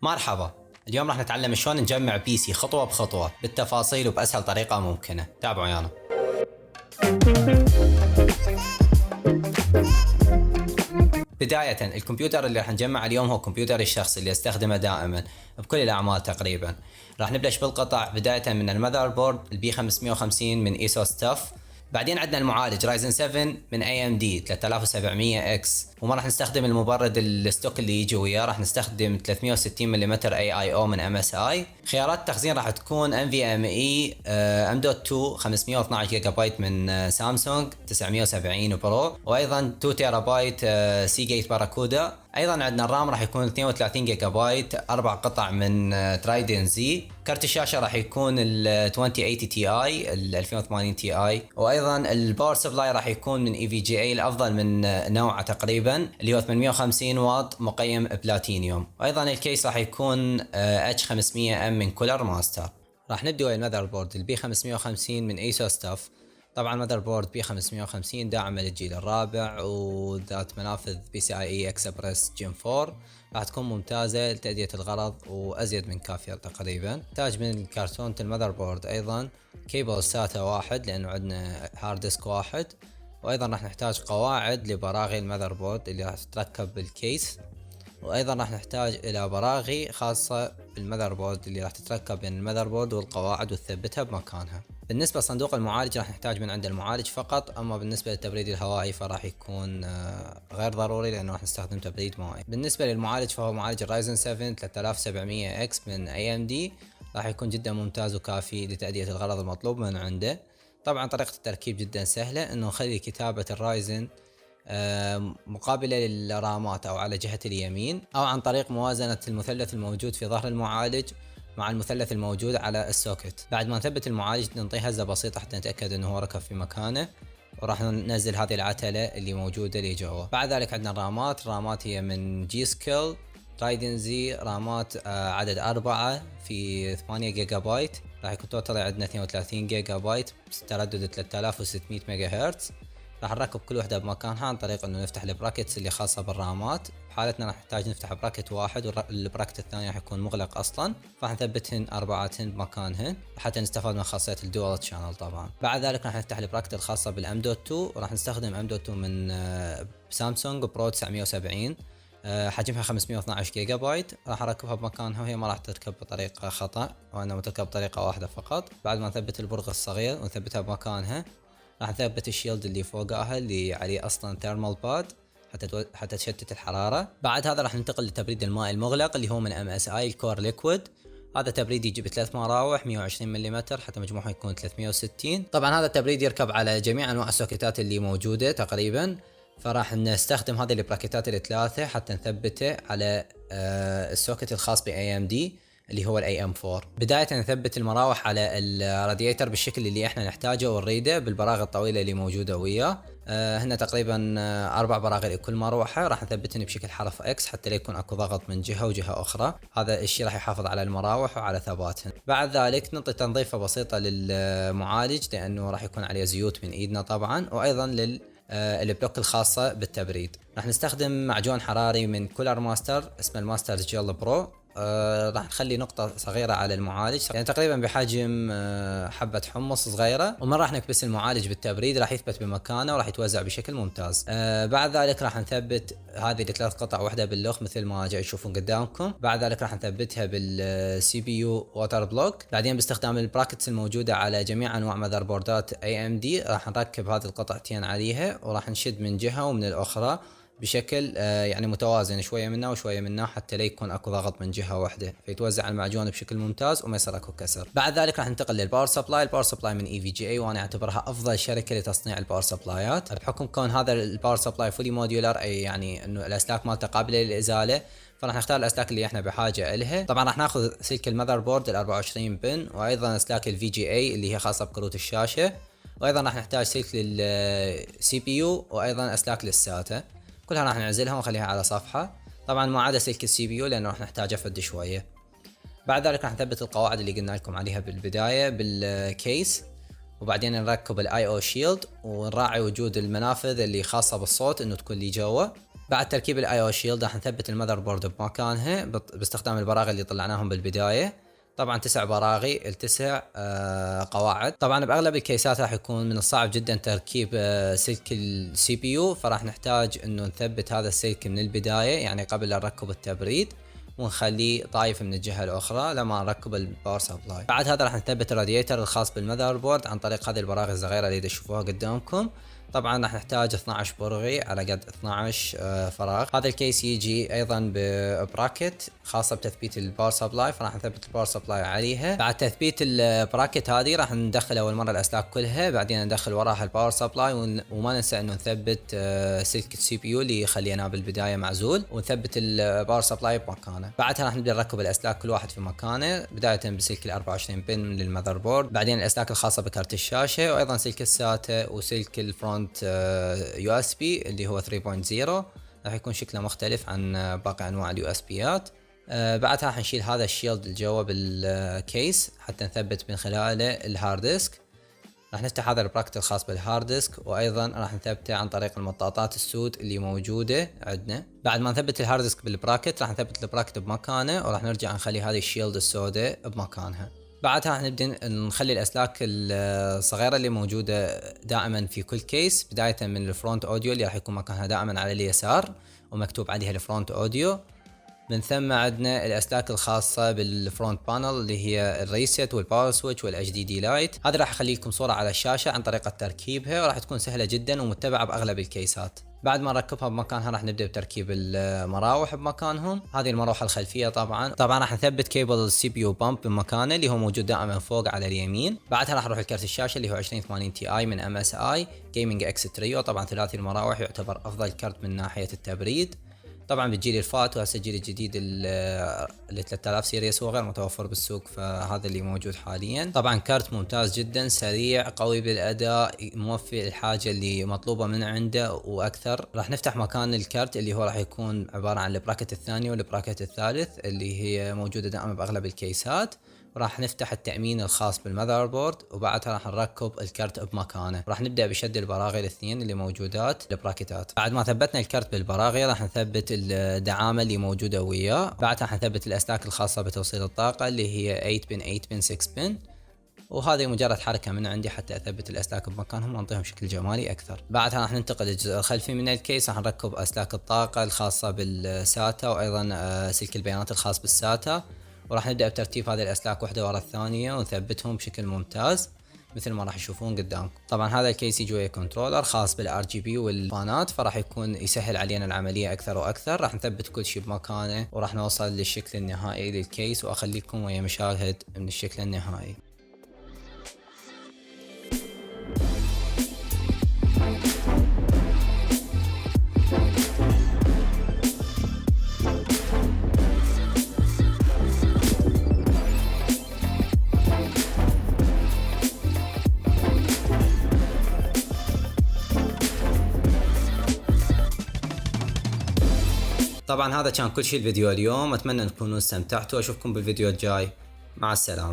مرحبا. اليوم راح نتعلم شلون نجمع بي سي خطوة بخطوة بالتفاصيل وبأسهل طريقة ممكنة. تابعوا ويانا. بداية الكمبيوتر اللي راح نجمع اليوم هو كمبيوتر الشخصي اللي استخدمه دائما بكل الأعمال تقريبا. راح نبلش بالقطع بداية من المذر بورد البي 550 من ايسوس تاف. بعدين عندنا المعالج رايزن 7 من اي ام دي 3700 اكس، وما راح نستخدم المبرد الستوك اللي يجي وياه، راح نستخدم 360 ملم اي اي او من ام اس اي. خيارات التخزين راح تكون ام في ام اي ام دوت 2 512 جيجا بايت من سامسونج 970 برو، وايضا 2 تيرا بايت سي جيت باراكودا. ايضا عندنا الرام راح يكون 32 جيجا بايت 4 قطع من ترايدن زي. كارت الشاشه راح يكون ال 2080 تي اي ال 2080 تي اي، وايضا الباور سبلاي راح يكون من اي في جي اي الافضل من نوعه تقريبا اللي هو 850 واط مقيم بلاتينيوم. وايضا الكيس راح يكون اتش 500 ام من كولر ماستر. راح نبدا المذر بورد البي 550 من ايسوس تاف. طبعا ماذر بورد بي 550 داعمه للجيل الرابع وذات منافذ بي سي اي اي اكسبرس جين 4، راح تكون ممتازه لتأدية الغرض وازيد من كافيه تقريبا. تحتاج من كرتونة المذر بورد ايضا كيبل ساتا واحد لانه عندنا هارد ديسك واحد، وايضا راح نحتاج قواعد لبراغي المذر بورد اللي راح تتركب بالكيس، وايضا راح نحتاج الى براغي خاصة بالمذر بورد اللي راح تتركب بين المذر بورد والقواعد وتثبتها بمكانها. بالنسبة لصندوق المعالج راح نحتاج من عند المعالج فقط، اما بالنسبة للتبريد الهوائي فراح يكون غير ضروري لانه راح نستخدم تبريد مائي. بالنسبة للمعالج فهو معالج الرايزن 7 3700 اكس من اي ام دي، راح يكون جدا ممتاز وكافي لتأدية الغرض المطلوب من عنده. طبعا طريقة التركيب جدا سهلة، انه نخلي كتابة الرايزن مقابلة للرامات او على جهة اليمين، او عن طريق موازنة المثلث الموجود في ظهر المعالج مع المثلث الموجود على السوكت. بعد ما نثبت المعالج نعطيه هزة بسيطة حتى نتأكد انه هو ركب في مكانه، وراح ننزل هذه العتلة اللي موجودة اللي جوا. بعد ذلك عندنا الرامات هي من جي سكيل ترايدن زي، رامات عدد 4 في 8 جيجا بايت، راح يكون توتال عندنا 32 جيجا بايت بتردد 3600 ميجا هرتز. راح نركب كل وحده بمكانها عن طريق انه نفتح البراكتس اللي خاصه بالرامات. بحالتنا راح نحتاج نفتح براكت واحد والبراكت الثاني راح يكون مغلق اصلا، راح نثبتهن اربعتهن بمكانهن حتى نستفاد من خاصيه الدول تشانل. طبعا بعد ذلك راح نفتح البراكت الخاصه بالام دوت 2، وراح نستخدم ام دوت 2 من سامسونج برو 970 حجمها 512 جيجا بايت. راح اركبها بمكانها وهي ما راح تركب بطريقه خطا، وانما تركب بطريقه واحده فقط. بعد ما نثبت البرغ الصغير ونثبتها بمكانها، راح نثبت الشيلد اللي فوقها اللي عليه اصلا ثيرمال باد حتى تشتت الحراره. بعد هذا راح ننتقل لتبريد الماء المغلق اللي هو من ام اس اي الكور ليكويد. هذا تبريد يجي بثلاث مراوح 120 ملم حتى مجموعه يكون 360. طبعا هذا التبريد يركب على جميع انواع السوكيتات اللي موجوده تقريبا، فراح نستخدم هذه البراكيتات الثلاثه حتى نثبته على السوكت الخاص باي ام دي اللي هو الاي ام 4. بداية نثبت المراوح على الرادياتر بالشكل اللي احنا نحتاجه ونريده بالبراغي الطويلة اللي موجودة وياه. هنا تقريبا 4 براغي لكل مروحة، راح نثبتهم بشكل حرف اكس حتى لا يكون اكو ضغط من جهة وجهة اخرى. هذا الشيء راح يحافظ على المراوح وعلى ثباتهن. بعد ذلك نعطي تنظيفة بسيطة للمعالج لانه راح يكون عليه زيوت من ايدنا طبعا، وايضا البلوك الخاصة بالتبريد. راح نستخدم معجون حراري من كولر ماستر اسمه الماستر جيل برو. راح نخلي نقطة صغيرة على المعالج، يعني تقريبا بحجم حبة حمص صغيرة، ومن راح نكبس المعالج بالتبريد راح يثبت بمكانه وراح يتوزع بشكل ممتاز. بعد ذلك راح نثبت هذه الثلاث قطع، واحدة باللوخ مثل ما جاي تشوفون قدامكم. بعد ذلك راح نثبتها بالسي بي يو ووتر بلوك. بعدين باستخدام البراكتس الموجودة على جميع انواع مذر بوردات اي ام دي راح نركب هذه القطعتين عليها، وراح نشد من جهة ومن الاخرى بشكل يعني متوازن، شويه منا وشويه منا حتى لا يكون اكو ضغط من جهه واحده، فيتوزع المعجون بشكل ممتاز وما يصير اكو كسر. بعد ذلك راح ننتقل للباور سبلاي. الباور سبلاي من اي في جي اي، وانا اعتبرها افضل شركه لتصنيع الباور سبلايات بحكم كون هذا الباور سبلاي فولي موديولر، اي يعني انه الاسلاك مالته قابله للازاله، فراح نختار الاسلاك اللي احنا بحاجه الها. طبعا راح ناخذ سلك المذر بورد ال 24 بن، وايضا اسلاك الفي جي اي اللي هي خاصه بكروت الشاشه، وايضا راح نحتاج سلك للسي بي يو، وايضا اسلاك للساتا. كلها راح نعزلها ونخليها على صفحة، طبعا ما عدا سلك السي بي يو لانه راح نحتاج افد شوية. بعد ذلك راح نثبت القواعد اللي قلنا لكم عليها بالبداية بالكيس، وبعدين نركب الاي او شيلد ونراعي وجود المنافذ اللي خاصة بالصوت انه تكون لي جوا. بعد تركيب الاي او شيلد راح نثبت المذر بورد بمكانها باستخدام البراغي اللي طلعناهم بالبداية. طبعا 9 براغي ل9 قواعد. طبعا باغلب الكيسات راح يكون من الصعب جدا تركيب سلك السي بي يو، فراح نحتاج انه نثبت هذا السلك من البداية، يعني قبل لا نركب التبريد، ونخليه طايف من الجهة الأخرى لما نركب الباور سبلاي. بعد هذا راح نثبت الراديتر الخاص بالمذر بورد عن طريق هذه البراغي الصغيرة اللي تشوفوها قدامكم. طبعا راح نحتاج 12 برغي على قد 12 فراغ. هذا الكيس يجي ايضا ببراكت خاصه بتثبيت الباور سبلاي، فراح نثبت الباور سبلاي عليها. بعد تثبيت البراكت هذه راح ندخل اول مره الاسلاك كلها، بعدين ندخل وراها الباور سبلاي، وما ننسى انه نثبت سلك السي بي يو اللي خليناه بالبدايه معزول، ونثبت الباور سبلاي بمكانه. بعدها راح نبدا نركب الاسلاك كل واحد في مكانه، بدايه بسلك ال 24 بن للمذر بورد، بعدين الاسلاك الخاصه بكارت الشاشه، وايضا سلك الساتا وسلك الفرونت يو اس بي اللي هو 3.0 راح يكون شكله مختلف عن باقي انواع اليو اس بيات. بعدها راح نشيل هذا الشيلد اللي جوا بالكيس حتى نثبت من خلاله الهارد ديسك. راح نفتح هذا البراكت الخاص بالهارد ديسك، وايضا راح نثبته عن طريق المطاطات السود اللي موجوده عندنا. بعد ما نثبت الهارد ديسك بالبراكت راح نثبت البراكت بمكانه، وراح نرجع نخلي هذه الشيلد السوداء بمكانها. بعدها راح نبدأ نخلي الأسلاك الصغيرة اللي موجودة دائما في كل كيس، بداية من الفرونت أوديو اللي راح يكون مكانها دائما على اليسار ومكتوب عليها الفرونت أوديو. من ثم عندنا الأسلاك الخاصة بالفرونت بانل اللي هي الريست والباور سويتش والاتش دي دي لايت. هذا راح اخلي لكم صورة على الشاشة عن طريقة تركيبها، وراح تكون سهلة جدا ومتبعة بأغلب الكيسات. بعد ما نركبها بمكانها راح نبدأ بتركيب المراوح بمكانهم. هذه المروحة الخلفية طبعا راح نثبت كيبل السي بي يو بامب بمكانه اللي هو موجود دائما فوق على اليمين. بعدها راح نروح لكارت الشاشة اللي هو 2080 تي اي من ام اس اي جيمنج اكس تريو. طبعا ثلاثي المراوح يعتبر افضل كارت من ناحية التبريد. طبعا بالجيل الفات، وهسه الجيل الجديد ال 3000 سيريس هو غير متوفر بالسوق، فهذا اللي موجود حاليا. طبعا كارت ممتاز جدا، سريع، قوي بالاداء، موفي الحاجه اللي مطلوبه من عنده واكثر. راح نفتح مكان الكارت اللي هو راح يكون عباره عن البراكت الثاني والبراكت الثالث اللي هي موجوده دائما باغلب الكيسات. وراح نفتح التأمين الخاص بالمذر بورد، وبعدها راح نركب الكارت بمكانه. راح نبدأ بشد البراغي الاثنين اللي موجودات البراكتات. بعد ما ثبتنا الكارت بالبراغي راح نثبت الدعامة اللي موجودة وياه. بعدها راح نثبت الأسلاك الخاصة بتوصيل الطاقة اللي هي 8 بن 8 بن 6 بن، وهذه مجرد حركة من عندي حتى أثبت الأسلاك بمكانهم وأنطيهم شكل جمالي أكثر. بعدها راح ننتقل للجزء الخلفي من الكيس، راح نركب أسلاك الطاقة الخاصة بالساتا، وأيضا سلك البيانات الخاص بالساتا. وراح نبدأ بترتيب هذه الأسلاك واحدة ورا الثانية ونثبتهم بشكل ممتاز مثل ما راح تشوفون قدامكم. طبعا هذا الكيس يجي ويا كنترولر خاص بالار جي بي والفانات، فراح يكون يسهل علينا العملية أكثر وأكثر. راح نثبت كل شيء بمكانه، وراح نوصل للشكل النهائي للكيس، وأخليكم ويا مشاهد من الشكل النهائي. طبعا هذا كان كل شيء الفيديو اليوم، اتمنى ان تكونوا استمتعتوا. اشوفكم بالفيديو الجاي، مع السلامة.